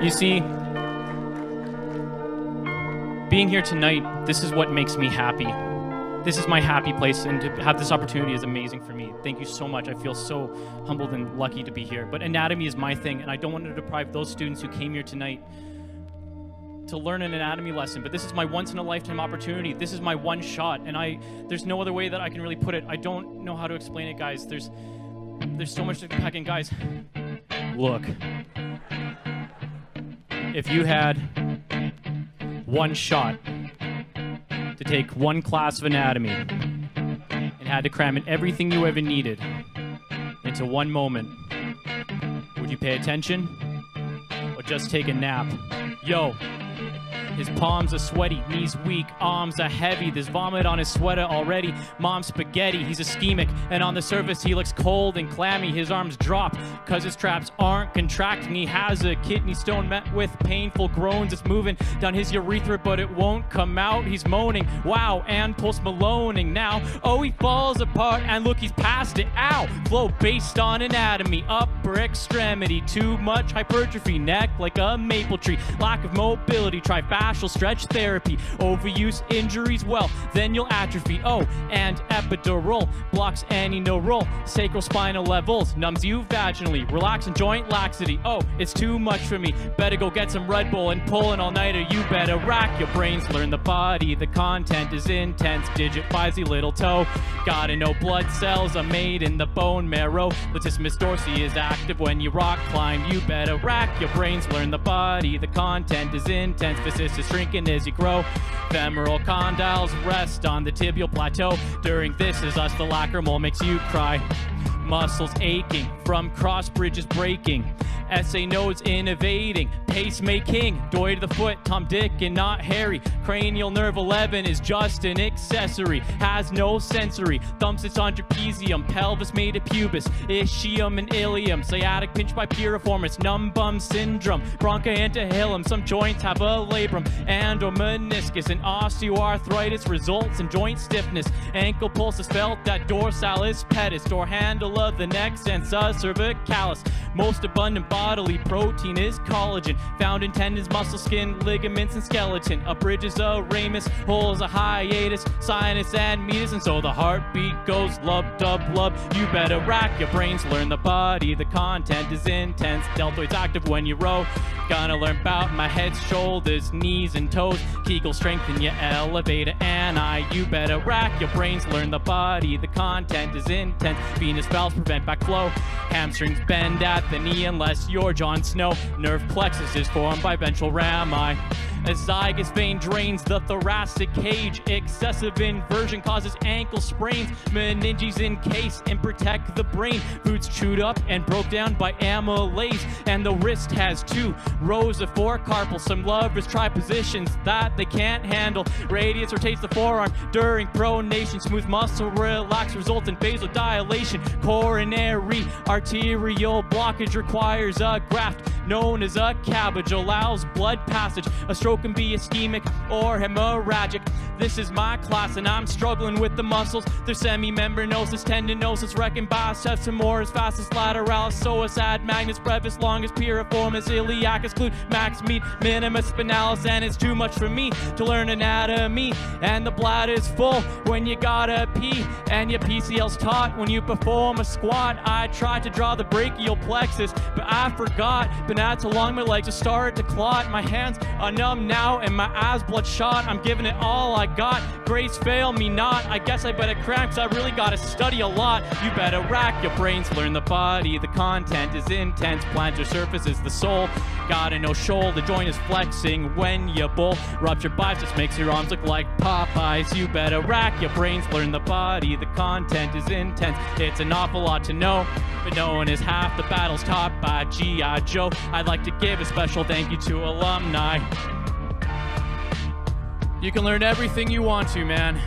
You see, being here tonight, this is what makes me happy. This is my happy place, and to have this opportunity is amazing for me. Thank you so much. I feel so humbled and lucky to be here. But anatomy is my thing, and I don't want to deprive those students who came here tonight to learn an anatomy lesson. But this is my once-in-a-lifetime opportunity. This is my one shot, and there's no other way that I can really put it. I don't know how to explain it, guys. There's so much to pack in, guys. Look. If you had one shot to take one class of anatomy and had to cram in everything you ever needed into one moment, would you pay attention or just take a nap? Yo. His palms are sweaty, knees weak, arms are heavy. There's vomit on his sweater already. Mom's spaghetti, he's ischemic, and on the surface he looks cold and clammy. His arms drop, cause his traps aren't contracting. He has a kidney stone met with painful groans. It's moving down his urethra, but it won't come out. He's moaning, wow, and Post Maloning now. Oh, he falls apart, and look, he's past it. Ow! Flow based on anatomy, upper extremity. Too much hypertrophy, neck like a maple tree. Lack of mobility, try fascial stretch therapy. Overuse injuries, well, then you'll atrophy. Oh, and epidural blocks any neural. Sacrospinal levels, numbs you vaginally. Relax and joint laxity. Oh, it's too much for me. Better go get some Red Bull and pull an all-nighter. You better rack your brains, learn the body. The content is intense. Digit 5's little toe. Gotta know blood cells are made in the bone marrow. Latissimus dorsi is active when you rock climb. You better rack your brains, learn the body. The content is intense. Fascists is shrinking as you grow. Femoral condyles rest on the tibial plateau. During this is us, the lacrimal makes you cry. Muscles aching from cross bridges breaking. SA nodes innovating, pacemaking, Doy to the foot, Tom, Dick, and not Harry. Cranial nerve 11 is just an accessory, has no sensory. Thumb sits on trapezium, pelvis made of pubis, ischium and ilium, sciatic pinch by piriformis, numb bum syndrome, bronchi antehyllum. Some joints have a labrum and or meniscus, and osteoarthritis results in joint stiffness. Ankle pulse is felt at dorsalis pedis, door handle of the neck, sensa cervicalis. Most abundant bodily protein is collagen, found in tendons, muscle, skin, ligaments, and skeleton. A bridge is a ramus, holes a hiatus, sinus and meatus, and so the heartbeat goes lub dub lub. You better rack your brains, learn the body. The content is intense. Deltoid's active when you row. Gonna learn about my head, shoulders, knees, and toes. Kegel strengthen your elevator and you better rack your brains, learn the body. The content is intense. Venous valves prevent backflow. Hamstrings bend at the knee unless you're Jon Snow. Nerve plexus is formed by ventral rami. A zygous vein drains the thoracic cage. Excessive inversion causes ankle sprains. Meninges encase and protect the brain. Foods chewed up and broke down by amylase. And the wrist has 2 rows of 4 carpals. Some lovers try positions that they can't handle. Radius rotates the forearm during pronation. Smooth muscle relax results in vasodilation. Coronary arterial blockage requires a graft known as a cabbage. Allows blood passage. A stroke can be ischemic or hemorrhagic. This is my class and I'm struggling with the muscles. There's semimembranosus, tendinosis, rectum, biceps, femoris, vastus, lateralis, psoas, ad magnus, brevis, longus, piriformis, iliacus, glute, max, medius, minimus, spinalis, and it's too much for me to learn anatomy. And the bladder's full when you gotta pee, and your PCL's taut when you perform a squat. I tried to draw the brachial plexus, but I forgot. Bananas along my legs just started to clot. My hands are numb now and my eyes bloodshot. I'm giving it all I got. Grades fail me not. I guess I better cram, cause I really gotta study a lot. You better rack your brains, learn the body. The content is intense. Plantar surface is the soul. Gotta know shoulder joint is flexing when you bull. Ruptured biceps makes your arms look like Popeyes. You better rack your brains, learn the body. The content is intense. It's an awful lot to know, but knowing is half the battles taught by G.I. Joe. I'd like to give a special thank you to alumni. You can learn everything you want to, man.